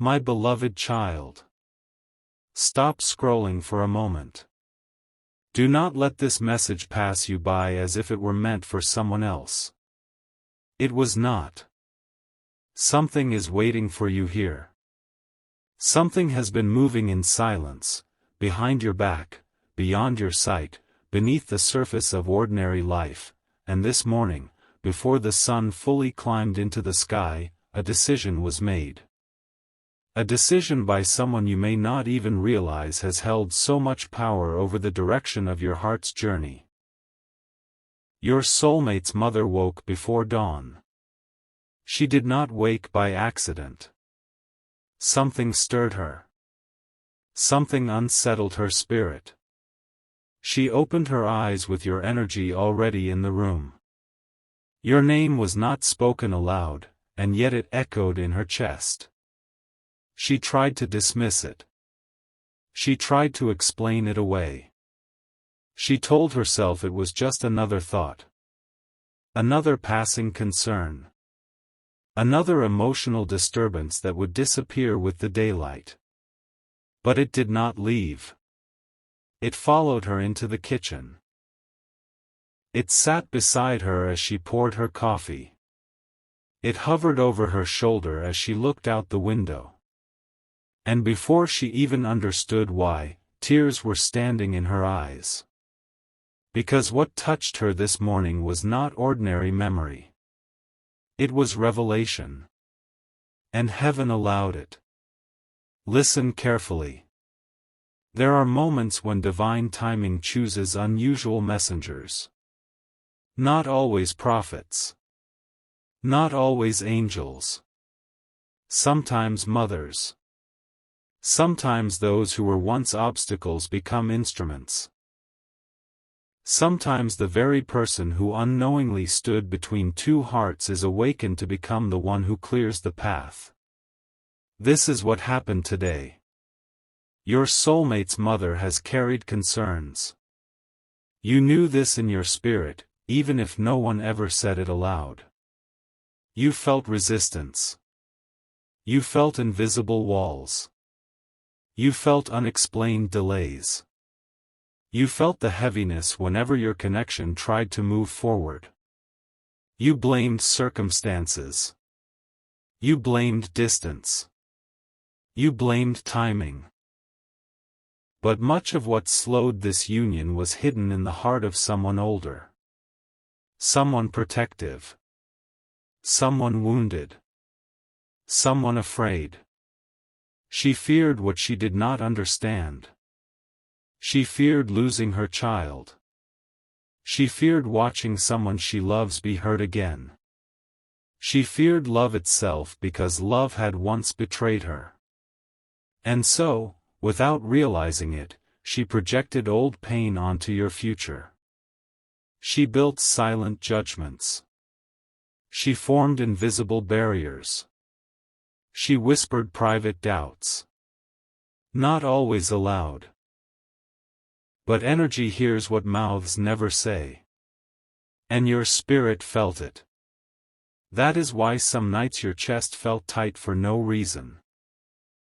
My beloved child. Stop scrolling for a moment. Do not let this message pass you by as if it were meant for someone else. It was not. Something is waiting for you here. Something has been moving in silence, behind your back, beyond your sight, beneath the surface of ordinary life, and this morning, before the sun fully climbed into the sky, a decision was made. A decision by someone you may not even realize has held so much power over the direction of your heart's journey. Your soulmate's mother woke before dawn. She did not wake by accident. Something stirred her. Something unsettled her spirit. She opened her eyes with your energy already in the room. Your name was not spoken aloud, and yet it echoed in her chest. She tried to dismiss it. She tried to explain it away. She told herself it was just another thought. Another passing concern. Another emotional disturbance that would disappear with the daylight. But it did not leave. It followed her into the kitchen. It sat beside her as she poured her coffee. It hovered over her shoulder as she looked out the window. And before she even understood why, tears were standing in her eyes. Because what touched her this morning was not ordinary memory. It was revelation. And heaven allowed it. Listen carefully. There are moments when divine timing chooses unusual messengers. Not always prophets. Not always angels. Sometimes mothers. Sometimes those who were once obstacles become instruments. Sometimes the very person who unknowingly stood between two hearts is awakened to become the one who clears the path. This is what happened today. Your soulmate's mother has carried concerns. You knew this in your spirit, even if no one ever said it aloud. You felt resistance. You felt invisible walls. You felt unexplained delays. You felt the heaviness whenever your connection tried to move forward. You blamed circumstances. You blamed distance. You blamed timing. But much of what slowed this union was hidden in the heart of someone older. Someone protective. Someone wounded. Someone afraid. She feared what she did not understand. She feared losing her child. She feared watching someone she loves be hurt again. She feared love itself because love had once betrayed her. And so, without realizing it, she projected old pain onto your future. She built silent judgments. She formed invisible barriers. She whispered private doubts. Not always aloud. But energy hears what mouths never say. And your spirit felt it. That is why some nights your chest felt tight for no reason.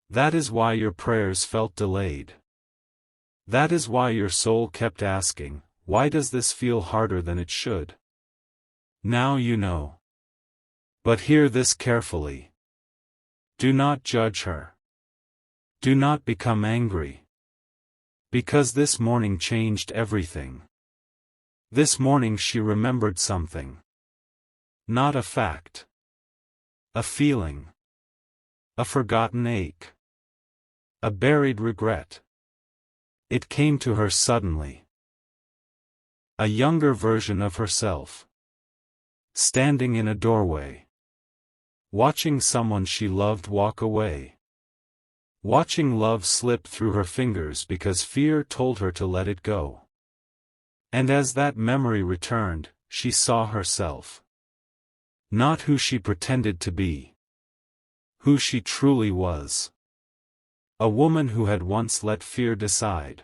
That is why your prayers felt delayed. That is why your soul kept asking, why does this feel harder than it should? Now you know. But hear this carefully. Do not judge her. Do not become angry. Because this morning changed everything. This morning she remembered something. Not a fact. A feeling. A forgotten ache. A buried regret. It came to her suddenly. A younger version of herself. Standing in a doorway. Watching someone she loved walk away. Watching love slip through her fingers because fear told her to let it go. And as that memory returned, she saw herself. Not who she pretended to be. Who she truly was. A woman who had once let fear decide.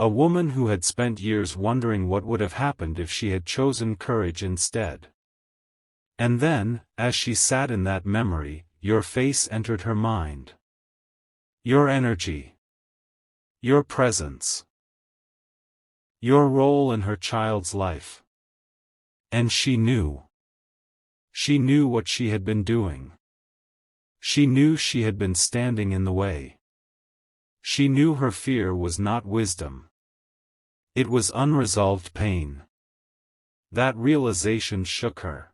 A woman who had spent years wondering what would have happened if she had chosen courage instead. And then, as she sat in that memory, your face entered her mind. Your energy. Your presence. Your role in her child's life. And she knew. She knew what she had been doing. She knew she had been standing in the way. She knew her fear was not wisdom. It was unresolved pain. That realization shook her.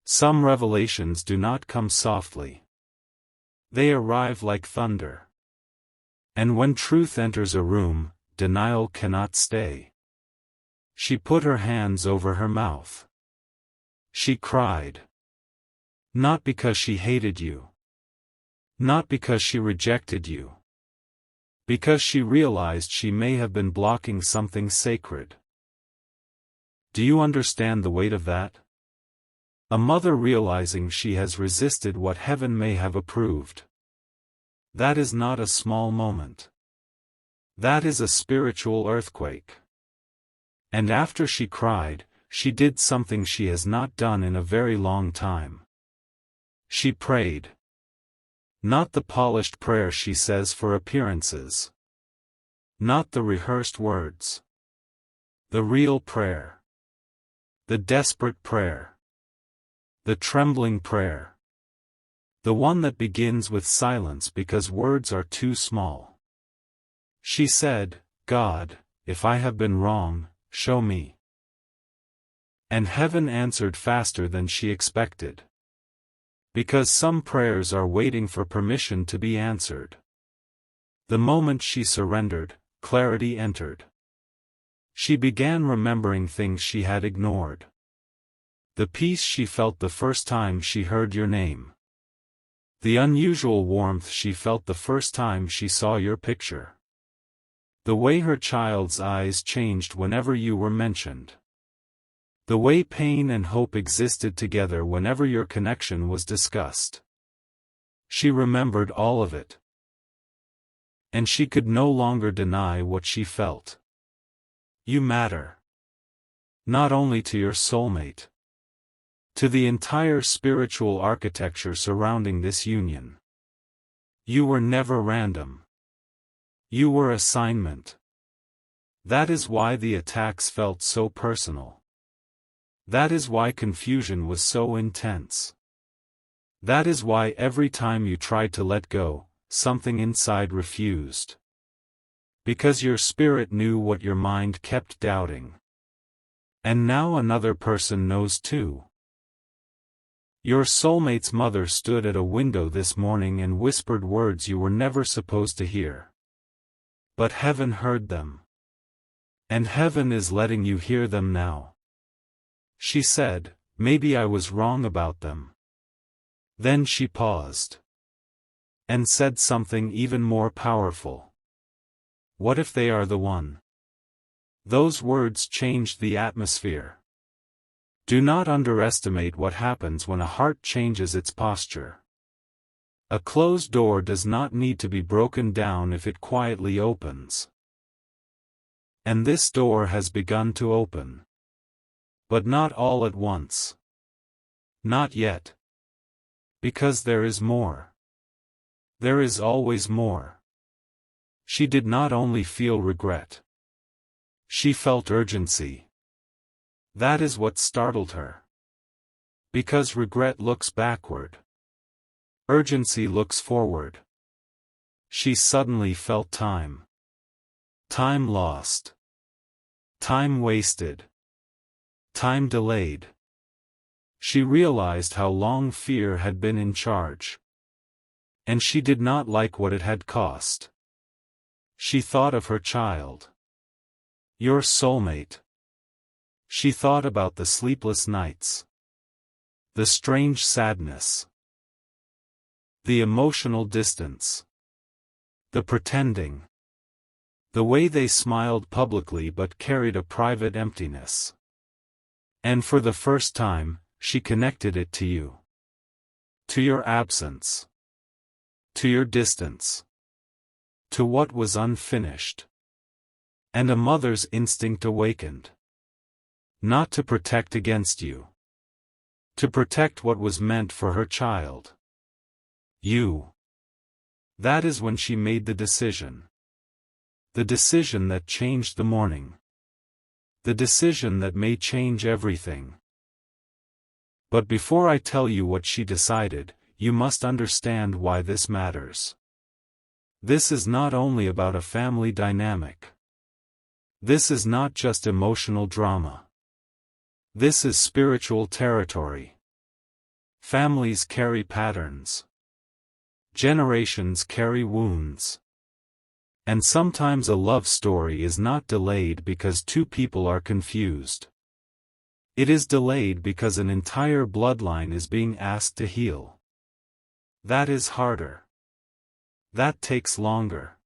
Some revelations do not come softly. They arrive like thunder. And when truth enters a room, denial cannot stay. She put her hands over her mouth. She cried. Not because she hated you. Not because she rejected you. Because she realized she may have been blocking something sacred. Do you understand the weight of that? A mother realizing she has resisted what heaven may have approved. That is not a small moment. That is a spiritual earthquake. And after she cried, she did something she has not done in a very long time. She prayed. Not the polished prayer she says for appearances. Not the rehearsed words. The real prayer. The desperate prayer. The trembling prayer. The one that begins with silence because words are too small. She said, God, if I have been wrong, show me. And heaven answered faster than she expected. Because some prayers are waiting for permission to be answered. The moment she surrendered, clarity entered. She began remembering things she had ignored. The peace she felt the first time she heard your name. The unusual warmth she felt the first time she saw your picture. The way her child's eyes changed whenever you were mentioned. The way pain and hope existed together whenever your connection was discussed. She remembered all of it. And she could no longer deny what she felt. You matter. Not only to your soulmate. To the entire spiritual architecture surrounding this union. You were never random. You were assignment. That is why the attacks felt so personal. That is why confusion was so intense. That is why every time you tried to let go, something inside refused. Because your spirit knew what your mind kept doubting. And now another person knows too. Your soulmate's mother stood at a window this morning and whispered words you were never supposed to hear. But heaven heard them. And heaven is letting you hear them now. She said, maybe I was wrong about them. Then she paused. And said something even more powerful. What if they are the one? Those words changed the atmosphere. Do not underestimate what happens when a heart changes its posture. A closed door does not need to be broken down if it quietly opens. And this door has begun to open. But not all at once. Not yet. Because there is more. There is always more. She did not only feel regret. She felt urgency. That is what startled her. Because regret looks backward. Urgency looks forward. She suddenly felt time. Time lost. Time wasted. Time delayed. She realized how long fear had been in charge. And she did not like what it had cost. She thought of her child. Your soulmate. She thought about the sleepless nights. The strange sadness. The emotional distance. The pretending. The way they smiled publicly but carried a private emptiness. And for the first time, she connected it to you. To your absence. To your distance. To what was unfinished. And a mother's instinct awakened. Not to protect against you. To protect what was meant for her child. You. That is when she made the decision. The decision that changed the morning. The decision that may change everything. But before I tell you what she decided, you must understand why this matters. This is not only about a family dynamic. This is not just emotional drama. This is spiritual territory. Families carry patterns. Generations carry wounds. And sometimes a love story is not delayed because two people are confused. It is delayed because an entire bloodline is being asked to heal. That is harder. That takes longer.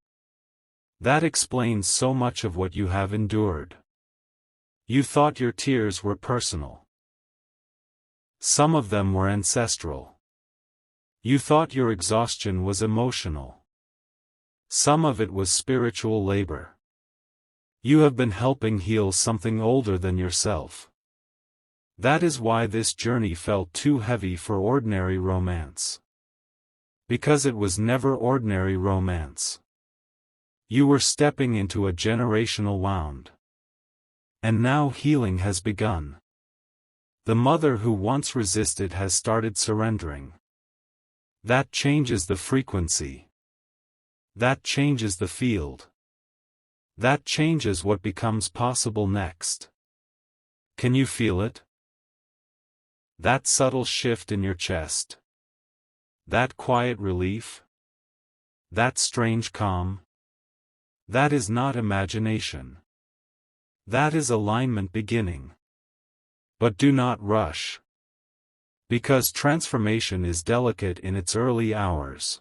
That explains so much of what you have endured. You thought your tears were personal. Some of them were ancestral. You thought your exhaustion was emotional. Some of it was spiritual labor. You have been helping heal something older than yourself. That is why this journey felt too heavy for ordinary romance. Because it was never ordinary romance. You were stepping into a generational wound. And now healing has begun. The mother who once resisted has started surrendering. That changes the frequency. That changes the field. That changes what becomes possible next. Can you feel it? That subtle shift in your chest. That quiet relief. That strange calm. That is not imagination. That is alignment beginning. But do not rush. Because transformation is delicate in its early hours.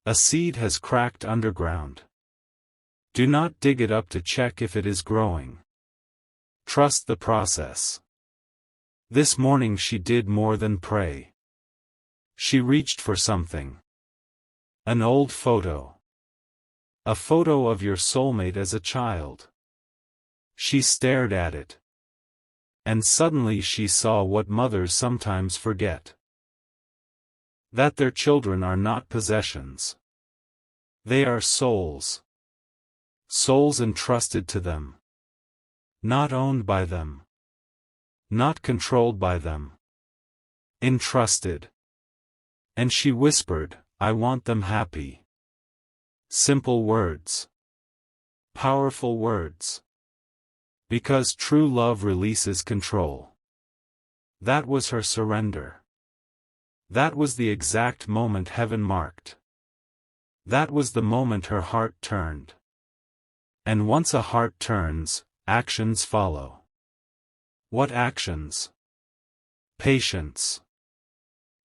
A seed has cracked underground. Do not dig it up to check if it is growing. Trust the process. This morning she did more than pray. She reached for something. An old photo. A photo of your soulmate as a child. She stared at it. And suddenly she saw what mothers sometimes forget. That their children are not possessions. They are souls. Souls entrusted to them. Not owned by them. Not controlled by them. Entrusted. And she whispered, I want them happy. Simple words. Powerful words. Because true love releases control. That was her surrender. That was the exact moment heaven marked. That was the moment her heart turned. And once a heart turns, actions follow. What actions? Patience.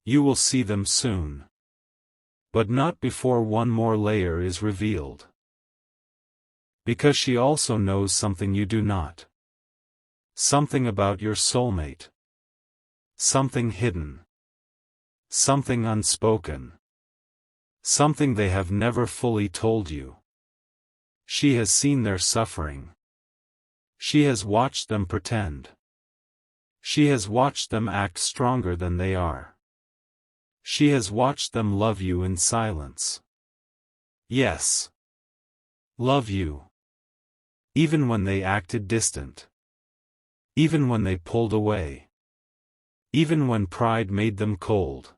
You will see them soon. But not before one more layer is revealed. Because she also knows something you do not. Something about your soulmate. Something hidden. Something unspoken. Something they have never fully told you. She has seen their suffering. She has watched them pretend. She has watched them act stronger than they are. She has watched them love you in silence. Yes. Love you. Even when they acted distant. Even when they pulled away. Even when pride made them cold.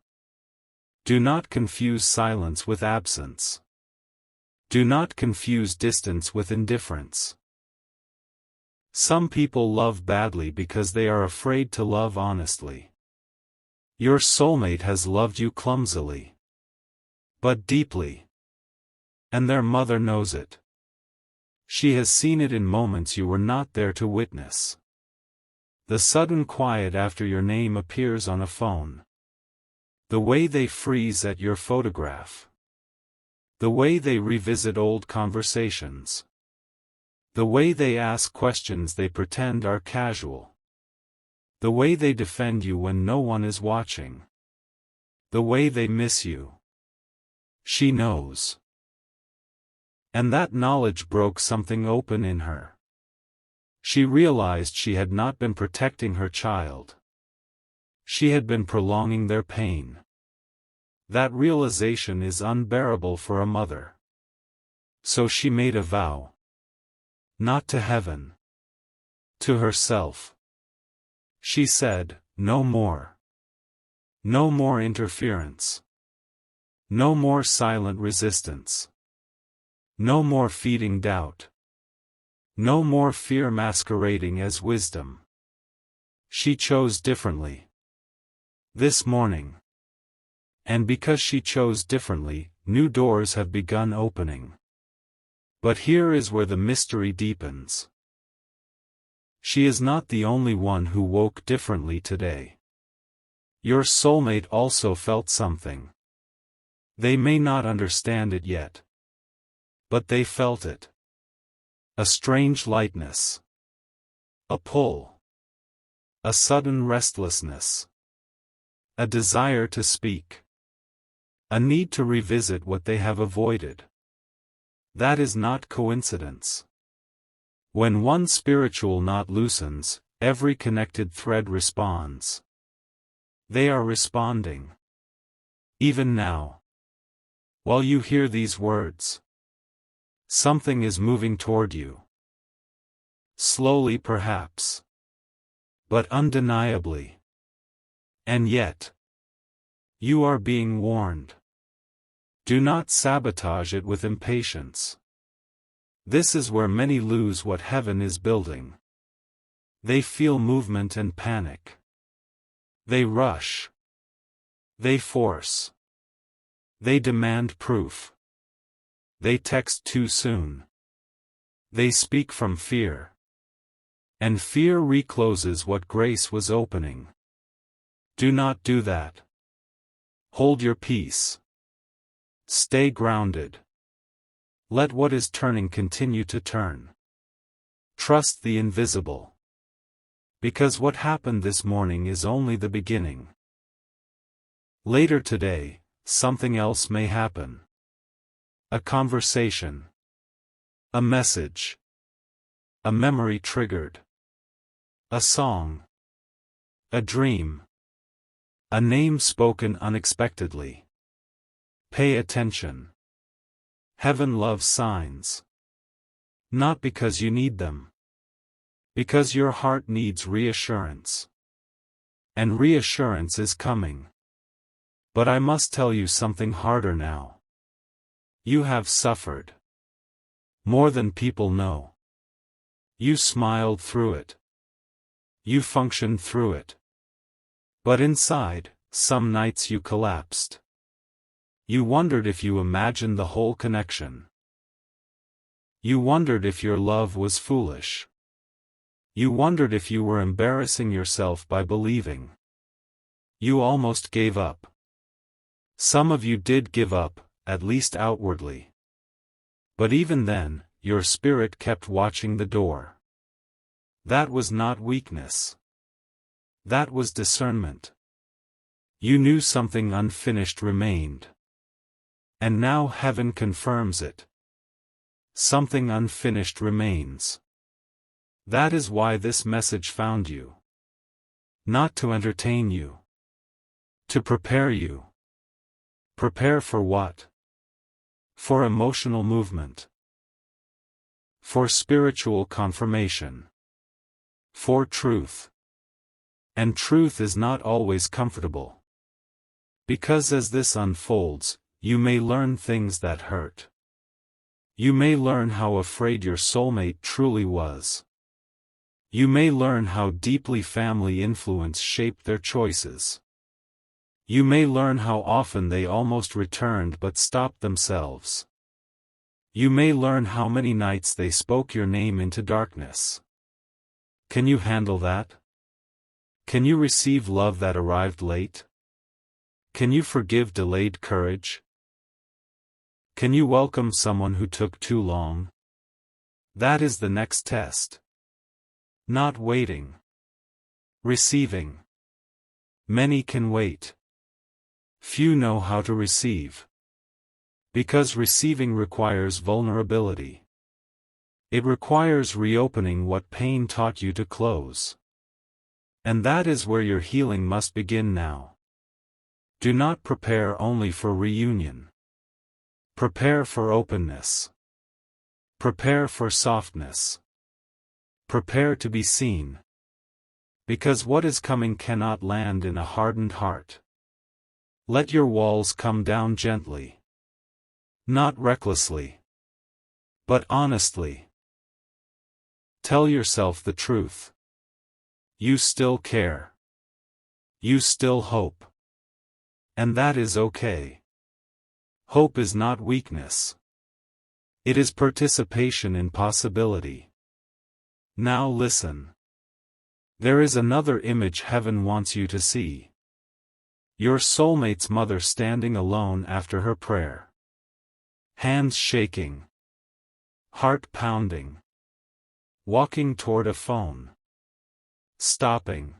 Do not confuse silence with absence. Do not confuse distance with indifference. Some people love badly because they are afraid to love honestly. Your soulmate has loved you clumsily. But deeply. And their mother knows it. She has seen it in moments you were not there to witness. The sudden quiet after your name appears on a phone. The way they freeze at your photograph. The way they revisit old conversations. The way they ask questions they pretend are casual. The way they defend you when no one is watching. The way they miss you. She knows. And that knowledge broke something open in her. She realized she had not been protecting her child. She had been prolonging their pain. That realization is unbearable for a mother. So she made a vow. Not to heaven. To herself. She said, no more. No more interference. No more silent resistance. No more feeding doubt. No more fear masquerading as wisdom. She chose differently. This morning. And because she chose differently, new doors have begun opening. But here is where the mystery deepens. She is not the only one who woke differently today. Your soulmate also felt something. They may not understand it yet. But they felt it. A strange lightness. A pull. A sudden restlessness. A desire to speak. A need to revisit what they have avoided. That is not coincidence. When one spiritual knot loosens, every connected thread responds. They are responding. Even now. While you hear these words. Something is moving toward you. Slowly perhaps. But undeniably. And yet. You are being warned. Do not sabotage it with impatience. This is where many lose what heaven is building. They feel movement and panic. They rush. They force. They demand proof. They text too soon. They speak from fear. And fear recloses what grace was opening. Do not do that. Hold your peace. Stay grounded. Let what is turning continue to turn. Trust the invisible. Because what happened this morning is only the beginning. Later today, something else may happen. A conversation. A message. A memory triggered. A song. A dream. A name spoken unexpectedly. Pay attention. Heaven loves signs. Not because you need them. Because your heart needs reassurance. And reassurance is coming. But I must tell you something harder now. You have suffered. More than people know. You smiled through it. You functioned through it. But inside, some nights you collapsed. You wondered if you imagined the whole connection. You wondered if your love was foolish. You wondered if you were embarrassing yourself by believing. You almost gave up. Some of you did give up, at least outwardly. But even then, your spirit kept watching the door. That was not weakness. That was discernment. You knew something unfinished remained. And now heaven confirms it. Something unfinished remains. That is why this message found you. Not to entertain you. To prepare you. Prepare for what? For emotional movement. For spiritual confirmation. For truth. And truth is not always comfortable. Because as this unfolds, you may learn things that hurt. You may learn how afraid your soulmate truly was. You may learn how deeply family influence shaped their choices. You may learn how often they almost returned but stopped themselves. You may learn how many nights they spoke your name into darkness. Can you handle that? Can you receive love that arrived late? Can you forgive delayed courage? Can you welcome someone who took too long? That is the next test. Not waiting. Receiving. Many can wait. Few know how to receive. Because receiving requires vulnerability. It requires reopening what pain taught you to close. And that is where your healing must begin now. Do not prepare only for reunion. Prepare for openness. Prepare for softness. Prepare to be seen. Because what is coming cannot land in a hardened heart. Let your walls come down gently. Not recklessly, but honestly. Tell yourself the truth. You still care. You still hope. And that is okay. Hope is not weakness. It is participation in possibility. Now listen. There is another image heaven wants you to see. Your soulmate's mother standing alone after her prayer. Hands shaking. Heart pounding. Walking toward a phone. Stopping.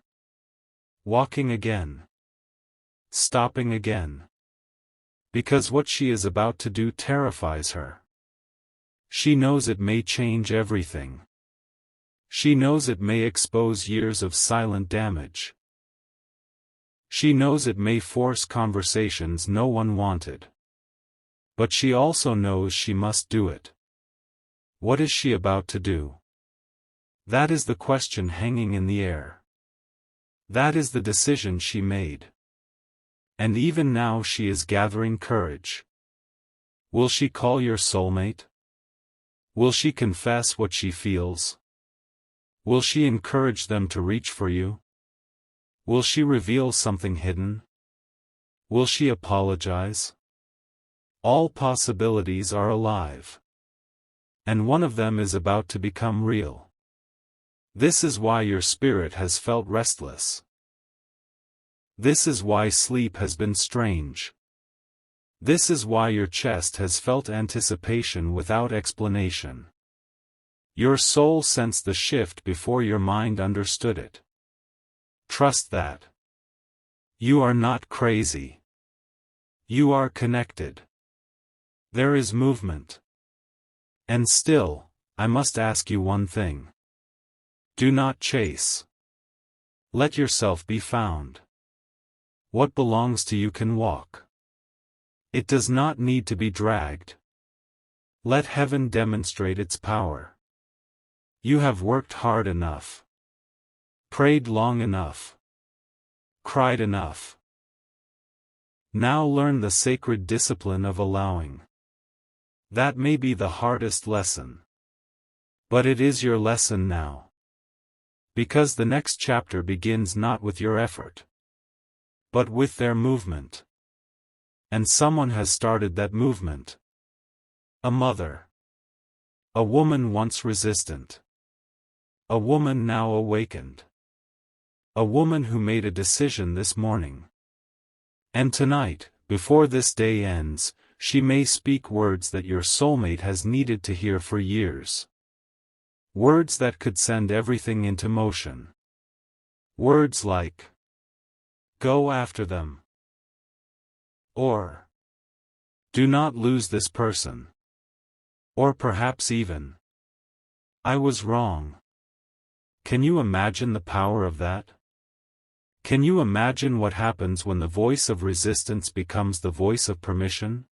Walking again. Stopping again. Because what she is about to do terrifies her. She knows it may change everything. She knows it may expose years of silent damage. She knows it may force conversations no one wanted. But she also knows she must do it. What is she about to do? That is the question hanging in the air. That is the decision she made. And even now she is gathering courage. Will she call your soulmate? Will she confess what she feels? Will she encourage them to reach for you? Will she reveal something hidden? Will she apologize? All possibilities are alive. And one of them is about to become real. This is why your spirit has felt restless. This is why sleep has been strange. This is why your chest has felt anticipation without explanation. Your soul sensed the shift before your mind understood it. Trust that. You are not crazy. You are connected. There is movement. And still, I must ask you one thing. Do not chase. Let yourself be found. What belongs to you can walk. It does not need to be dragged. Let heaven demonstrate its power. You have worked hard enough. Prayed long enough. Cried enough. Now learn the sacred discipline of allowing. That may be the hardest lesson. But it is your lesson now. Because the next chapter begins not with your effort, but with their movement. And someone has started that movement. A mother. A woman once resistant. A woman now awakened. A woman who made a decision this morning. And tonight, before this day ends, she may speak words that your soulmate has needed to hear for years. Words that could send everything into motion. Words like, go after them. Or, do not lose this person. Or perhaps even, I was wrong. Can you imagine the power of that? Can you imagine what happens when the voice of resistance becomes the voice of permission?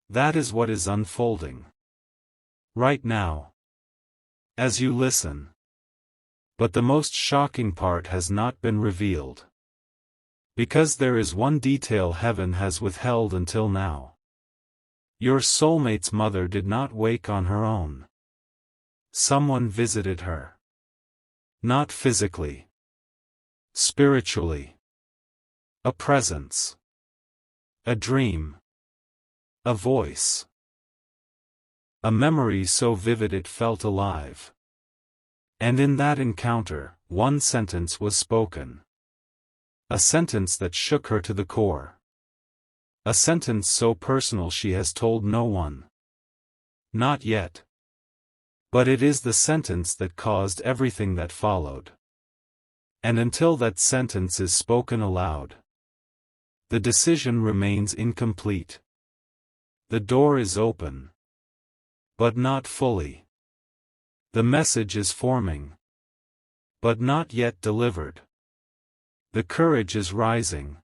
That is what is unfolding. Right now. As you listen. But the most shocking part has not been revealed. Because there is one detail heaven has withheld until now. Your soulmate's mother did not wake on her own. Someone visited her. Not physically. Spiritually. A presence. A dream. A voice. A memory so vivid it felt alive. And in that encounter, one sentence was spoken. A sentence that shook her to the core. A sentence so personal she has told no one. Not yet. But it is the sentence that caused everything that followed. And until that sentence is spoken aloud, the decision remains incomplete. The door is open. But not fully. The message is forming. But not yet delivered. The courage is rising.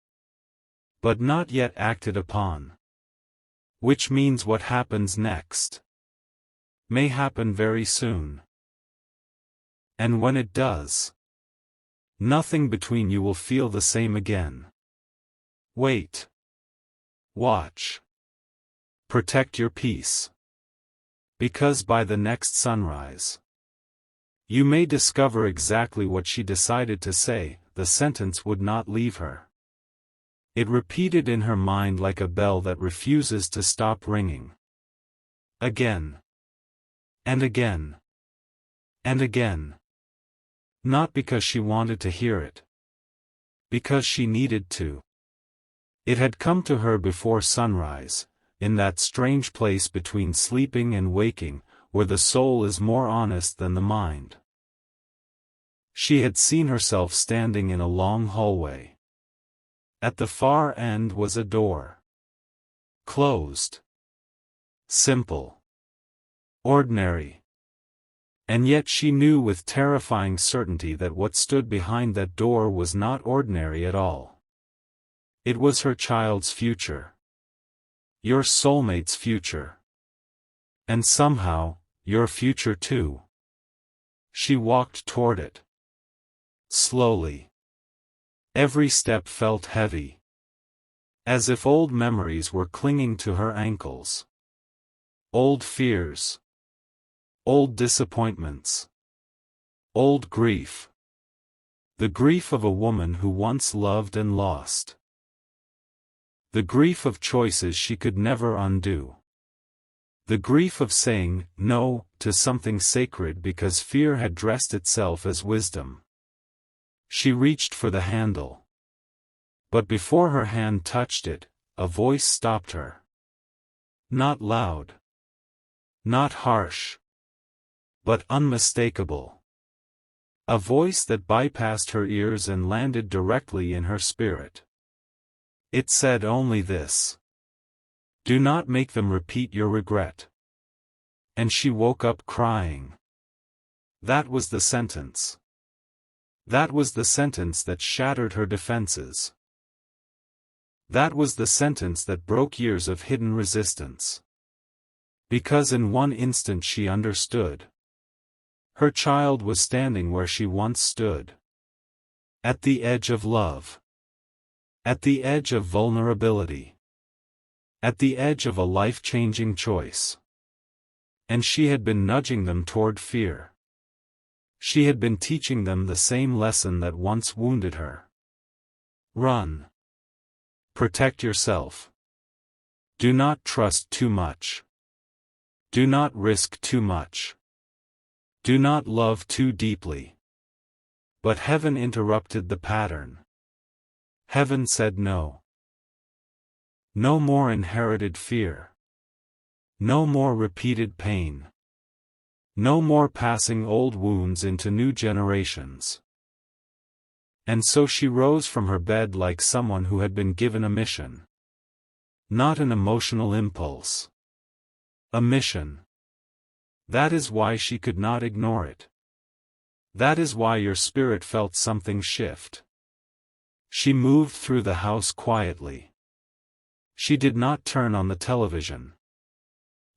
but not yet acted upon. Which means what happens next may happen very soon. And when it does, nothing between you will feel the same again. Wait. Watch. Protect your peace. Because by the next sunrise, you may discover exactly what she decided to say. The sentence would not leave her. It repeated in her mind like a bell that refuses to stop ringing. Again. And again. And again. Not because she wanted to hear it. Because she needed to. It had come to her before sunrise, in that strange place between sleeping and waking, where the soul is more honest than the mind. She had seen herself standing in a long hallway. At the far end was a door. Closed. Simple. Ordinary. And yet she knew with terrifying certainty that what stood behind that door was not ordinary at all. It was her child's future. Your soulmate's future. And somehow, your future too. She walked toward it. Slowly. Every step felt heavy. As if old memories were clinging to her ankles. Old fears. Old disappointments. Old grief. The grief of a woman who once loved and lost. The grief of choices she could never undo. The grief of saying no to something sacred because fear had dressed itself as wisdom. She reached for the handle. But before her hand touched it, a voice stopped her. Not loud. Not harsh. But unmistakable. A voice that bypassed her ears and landed directly in her spirit. It said only this. Do not make them repeat your regret. And she woke up crying. That was the sentence. That was the sentence that shattered her defenses. That was the sentence that broke years of hidden resistance. Because in one instant she understood. Her child was standing where she once stood. At the edge of love. At the edge of vulnerability. At the edge of a life-changing choice. And she had been nudging them toward fear. She had been teaching them the same lesson that once wounded her. Run. Protect yourself. Do not trust too much. Do not risk too much. Do not love too deeply. But heaven interrupted the pattern. Heaven said no. No more inherited fear. No more repeated pain. No more passing old wounds into new generations. And so she rose from her bed like someone who had been given a mission. Not an emotional impulse. A mission. That is why she could not ignore it. That is why your spirit felt something shift. She moved through the house quietly. She did not turn on the television.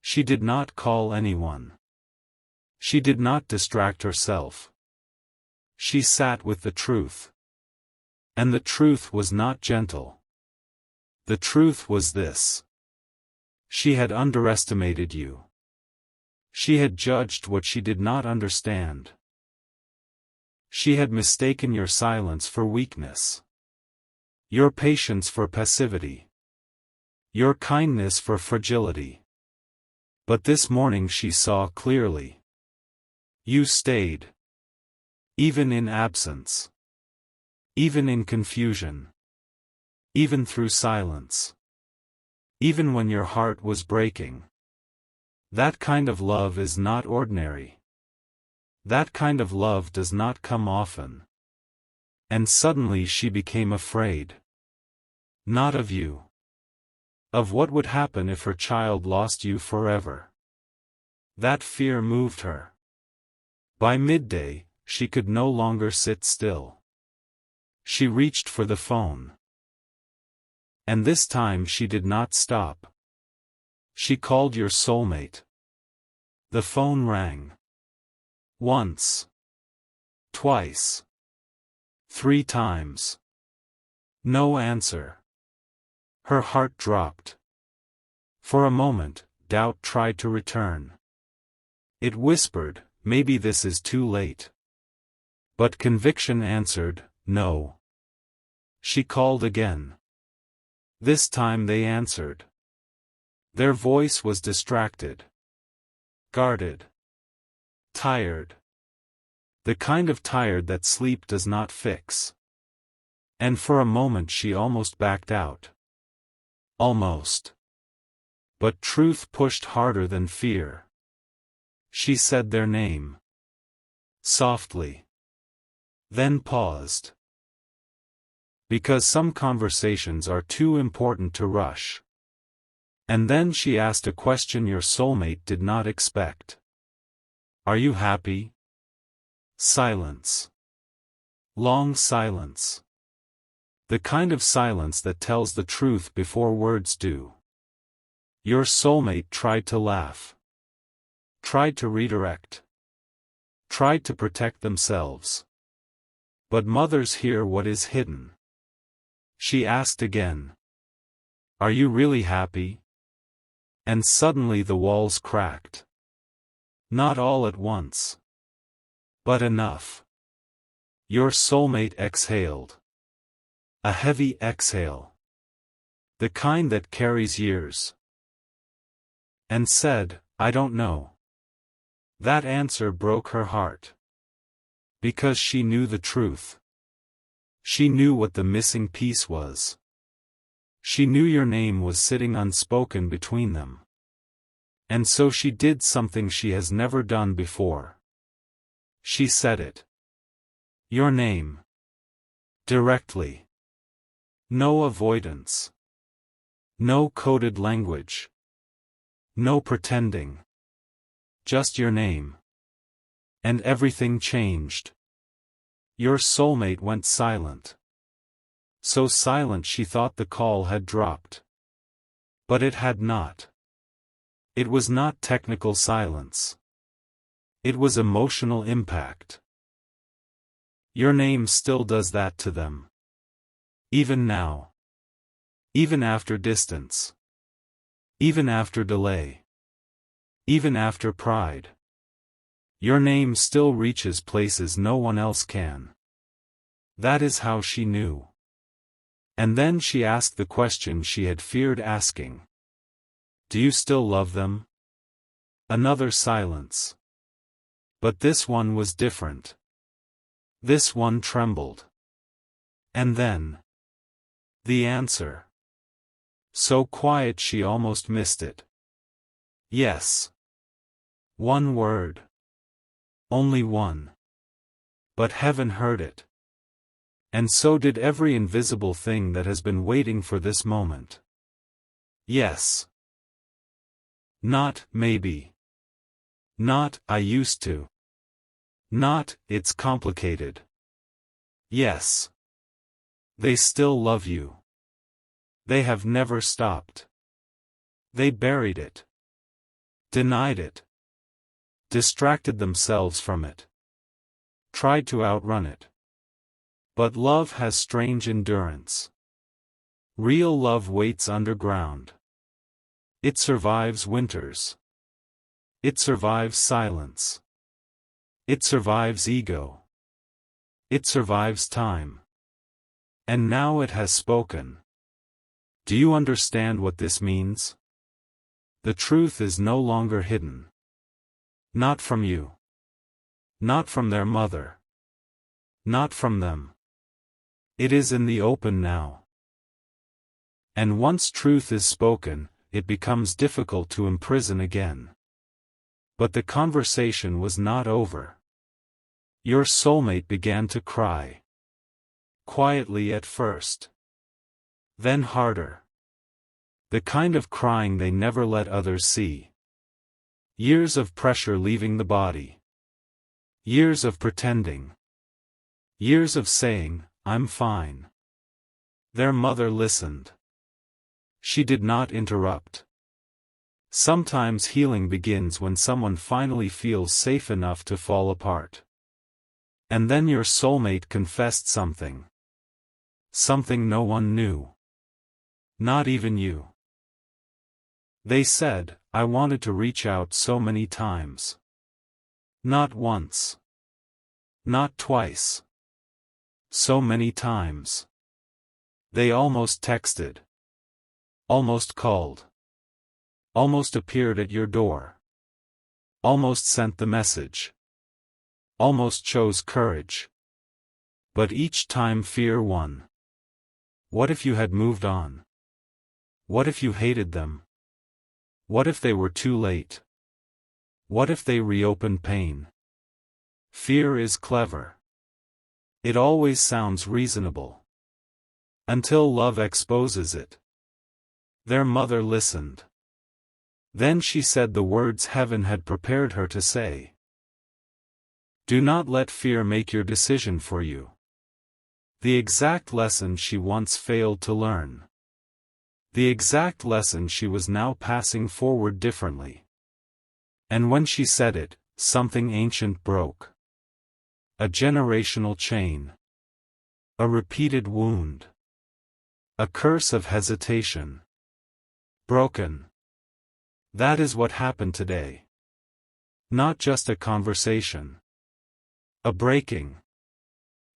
She did not call anyone. She did not distract herself. She sat with the truth. And the truth was not gentle. The truth was this. She had underestimated you. She had judged what she did not understand. She had mistaken your silence for weakness. Your patience for passivity. Your kindness for fragility. But this morning she saw clearly. You stayed. Even in absence. Even in confusion. Even through silence. Even when your heart was breaking. That kind of love is not ordinary. That kind of love does not come often. And suddenly she became afraid. Not of you. Of what would happen if her child lost you forever. That fear moved her. By midday, she could no longer sit still. She reached for the phone. And this time she did not stop. She called your soulmate. The phone rang. Once. Twice. 3 times. No answer. Her heart dropped. For a moment, doubt tried to return. It whispered, maybe this is too late. But conviction answered, no. She called again. This time they answered. Their voice was distracted. Guarded. Tired. The kind of tired that sleep does not fix. And for a moment she almost backed out. Almost. But truth pushed harder than fear. She said their name. Softly. Then paused. Because some conversations are too important to rush. And then she asked a question your soulmate did not expect. Are you happy? Silence. Long silence. The kind of silence that tells the truth before words do. Your soulmate tried to laugh. Tried to redirect. Tried to protect themselves. But mothers hear what is hidden. She asked again. Are you really happy? And suddenly the walls cracked. Not all at once. But enough. Your soulmate exhaled. A heavy exhale. The kind that carries years. And said, I don't know. That answer broke her heart. Because she knew the truth. She knew what the missing piece was. She knew your name was sitting unspoken between them. And so she did something she has never done before. She said it. Your name. Directly. No avoidance. No coded language. No pretending. Just your name. And everything changed. Your soulmate went silent. So silent she thought the call had dropped. But it had not. It was not technical silence. It was emotional impact. Your name still does that to them. Even now. Even after distance. Even after delay. Even after pride. Your name still reaches places no one else can. That is how she knew. And then she asked the question she had feared asking. Do you still love them? Another silence. But this one was different. This one trembled. And then. The answer. So quiet she almost missed it. Yes. One word. Only one. But heaven heard it. And so did every invisible thing that has been waiting for this moment. Yes. Not, maybe. Not, I used to. Not, it's complicated. Yes. They still love you. They have never stopped. They buried it. Denied it. Distracted themselves from it. Tried to outrun it. But love has strange endurance. Real love waits underground. It survives winters. It survives silence. It survives ego. It survives time. And now it has spoken. Do you understand what this means? The truth is no longer hidden. Not from you. Not from their mother. Not from them. It is in the open now. And once truth is spoken, it becomes difficult to imprison again. But the conversation was not over. Your soulmate began to cry. Quietly at first. Then harder. The kind of crying they never let others see. Years of pressure leaving the body. Years of pretending. Years of saying, I'm fine. Their mother listened. She did not interrupt. Sometimes healing begins when someone finally feels safe enough to fall apart. And then your soulmate confessed something. Something no one knew. Not even you. They said, "I wanted to reach out so many times. Not once. Not twice. So many times. They almost texted. Almost called. Almost appeared at your door. Almost sent the message. Almost chose courage. But each time fear won. What if you had moved on? What if you hated them? What if they were too late? What if they reopened pain? Fear is clever. It always sounds reasonable. Until love exposes it. Their mother listened. Then she said the words heaven had prepared her to say. Do not let fear make your decision for you. The exact lesson she once failed to learn. The exact lesson she was now passing forward differently. And when she said it, something ancient broke. A generational chain. A repeated wound. A curse of hesitation. Broken. That is what happened today. Not just a conversation. A breaking.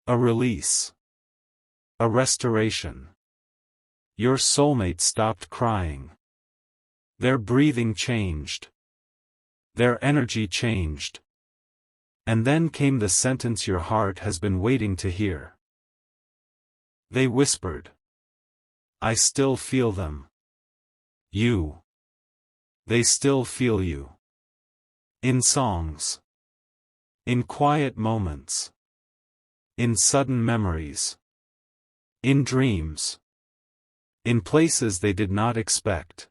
A release. A restoration. Your soulmate stopped crying. Their breathing changed. Their energy changed. And then came the sentence your heart has been waiting to hear. They whispered. I still feel them. You. They still feel you. In songs. In quiet moments. In sudden memories. In dreams. In places they did not expect.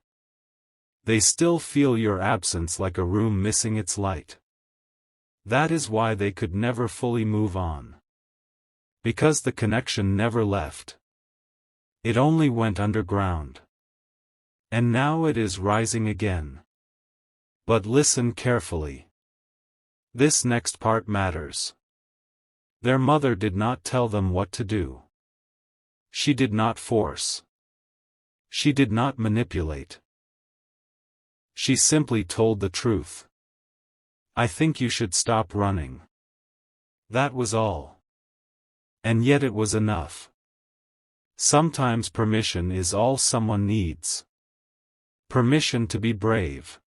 They still feel your absence like a room missing its light. That is why they could never fully move on. Because the connection never left. It only went underground. And now it is rising again. But listen carefully. This next part matters. Their mother did not tell them what to do. She did not force. She did not manipulate. She simply told the truth. I think you should stop running. That was all. And yet it was enough. Sometimes permission is all someone needs. Permission to be brave.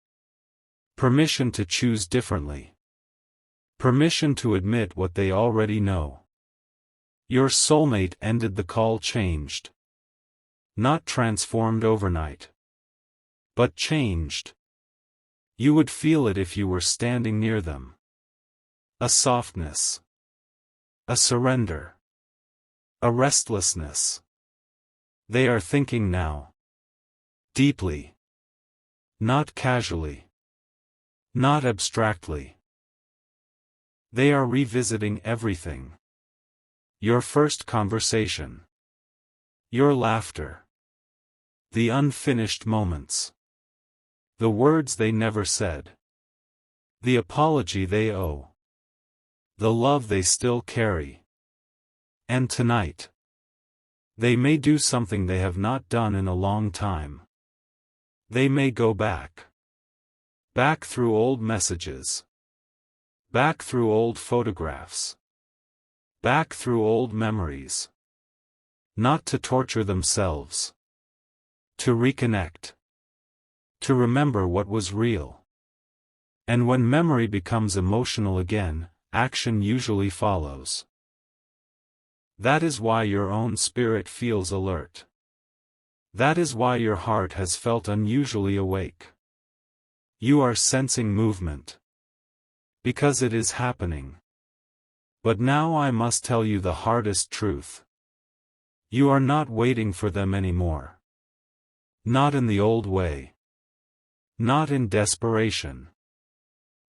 Permission to choose differently. Permission to admit what they already know. Your soulmate ended the call changed. Not transformed overnight. But changed. You would feel it if you were standing near them. A softness. A surrender. A restlessness. They are thinking now. Deeply. Not casually. Not abstractly. They are revisiting everything. Your first conversation. Your laughter. The unfinished moments. The words they never said. The apology they owe. The love they still carry. And tonight. They may do something they have not done in a long time. They may go back. Back through old messages. Back through old photographs. Back through old memories. Not to torture themselves. To reconnect. To remember what was real. And when memory becomes emotional again, action usually follows. That is why your own spirit feels alert. That is why your heart has felt unusually awake. You are sensing movement. Because it is happening. But now I must tell you the hardest truth. You are not waiting for them anymore. Not in the old way. Not in desperation.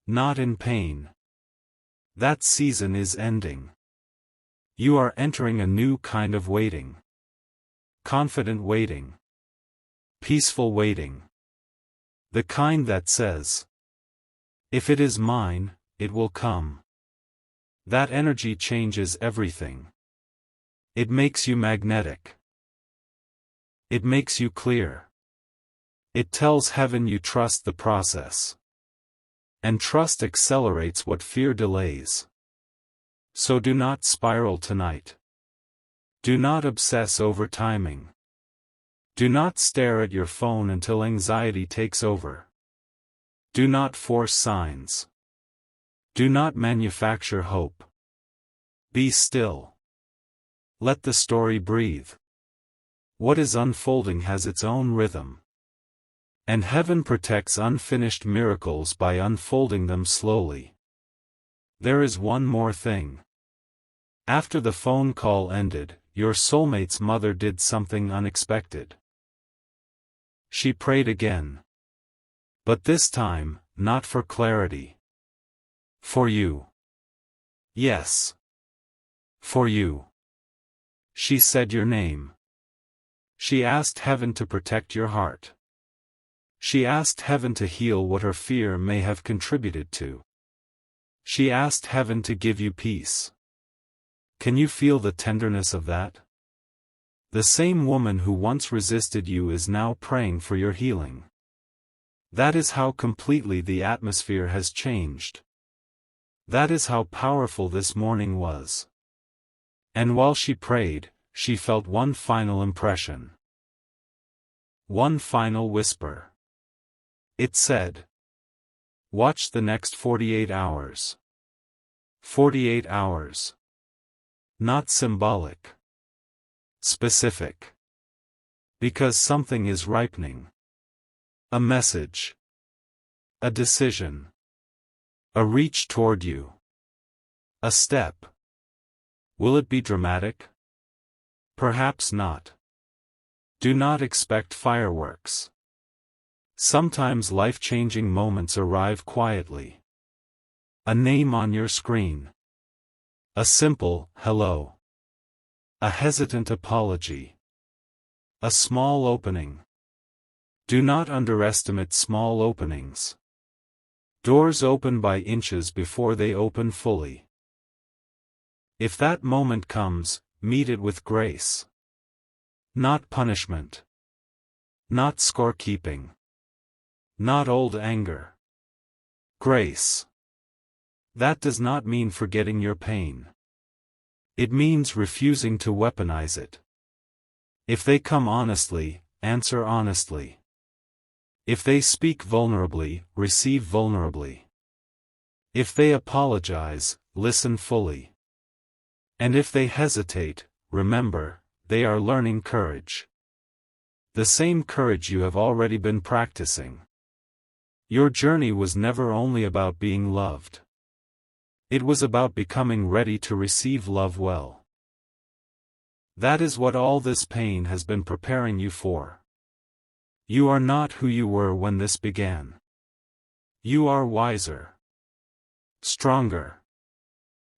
Not in pain. That season is ending. You are entering a new kind of waiting. Confident waiting. Peaceful waiting. The kind that says, if it is mine, it will come. That energy changes everything. It makes you magnetic. It makes you clear. It tells heaven you trust the process. And trust accelerates what fear delays. So do not spiral tonight. Do not obsess over timing. Do not stare at your phone until anxiety takes over. Do not force signs. Do not manufacture hope. Be still. Let the story breathe. What is unfolding has its own rhythm. And heaven protects unfinished miracles by unfolding them slowly. There is one more thing. After the phone call ended, your soulmate's mother did something unexpected. She prayed again. But this time, not for clarity. For you. Yes. For you. She said your name. She asked heaven to protect your heart. She asked heaven to heal what her fear may have contributed to. She asked heaven to give you peace. Can you feel the tenderness of that? The same woman who once resisted you is now praying for your healing. That is how completely the atmosphere has changed. That is how powerful this morning was. And while she prayed, she felt one final impression. One final whisper. It said, watch the next 48 hours. 48 hours. Not symbolic. Specific. Because something is ripening. A message. A decision. A reach toward you. A step. Will it be dramatic? Perhaps not. Do not expect fireworks. Sometimes life-changing moments arrive quietly. A name on your screen. A simple hello. A hesitant apology. A small opening. Do not underestimate small openings. Doors open by inches before they open fully. If that moment comes, meet it with grace. Not punishment. Not scorekeeping. Not old anger. Grace. That does not mean forgetting your pain. It means refusing to weaponize it. If they come honestly, answer honestly. If they speak vulnerably, receive vulnerably. If they apologize, listen fully. And if they hesitate, remember, they are learning courage. The same courage you have already been practicing. Your journey was never only about being loved. It was about becoming ready to receive love well. That is what all this pain has been preparing you for. You are not who you were when this began. You are wiser. Stronger.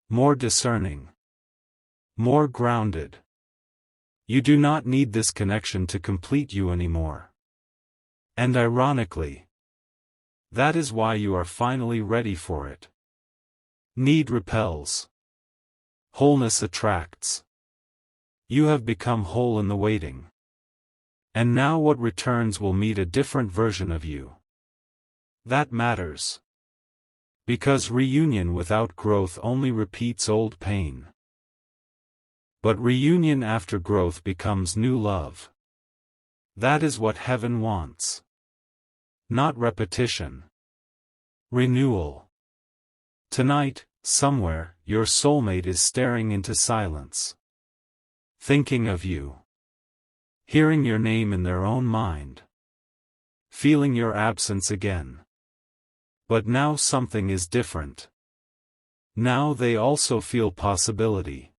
More discerning. More grounded. You do not need this connection to complete you anymore. And ironically, that is why you are finally ready for it. Need repels. Wholeness attracts. You have become whole in the waiting. And now what returns will meet a different version of you. That matters. Because reunion without growth only repeats old pain. But reunion after growth becomes new love. That is what heaven wants. Not repetition. Renewal. Tonight, somewhere, your soulmate is staring into silence. Thinking of you. Hearing your name in their own mind. Feeling your absence again. But now something is different. Now they also feel possibility.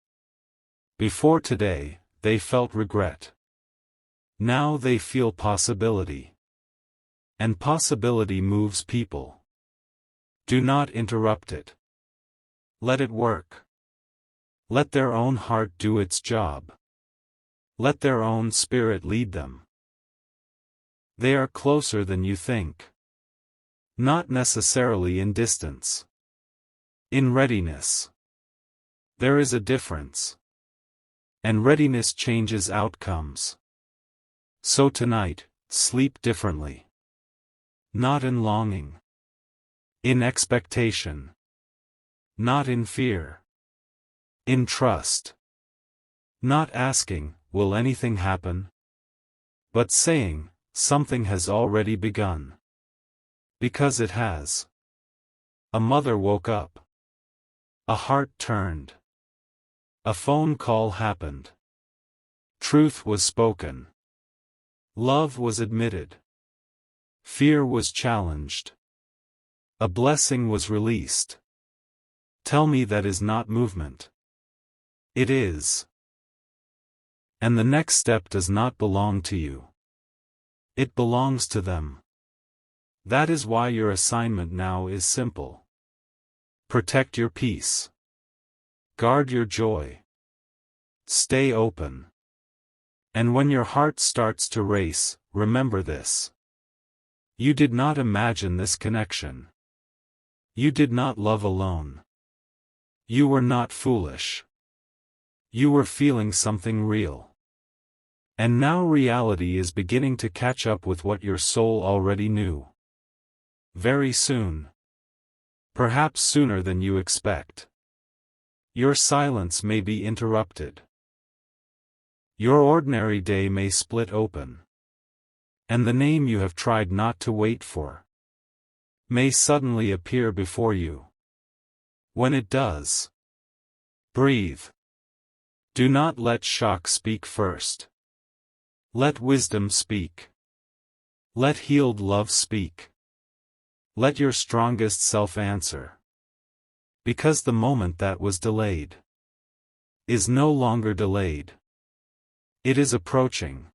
Before today, they felt regret. Now they feel possibility. And possibility moves people. Do not interrupt it. Let it work. Let their own heart do its job. Let their own spirit lead them. They are closer than you think. Not necessarily in distance. In readiness. There is a difference. And readiness changes outcomes. So tonight, sleep differently. Not in longing. In expectation. Not in fear. In trust. Not asking, will anything happen? But saying, something has already begun. Because it has. A mother woke up. A heart turned. A phone call happened. Truth was spoken. Love was admitted. Fear was challenged. A blessing was released. Tell me that is not movement. It is. And the next step does not belong to you. It belongs to them. That is why your assignment now is simple. Protect your peace. Guard your joy. Stay open. And when your heart starts to race, remember this. You did not imagine this connection. You did not love alone. You were not foolish. You were feeling something real. And now reality is beginning to catch up with what your soul already knew. Very soon. Perhaps sooner than you expect. Your silence may be interrupted. Your ordinary day may split open. And the name you have tried not to wait for may suddenly appear before you. When it does, breathe. Do not let shock speak first. Let wisdom speak. Let healed love speak. Let your strongest self answer. Because the moment that was delayed is no longer delayed. It is approaching.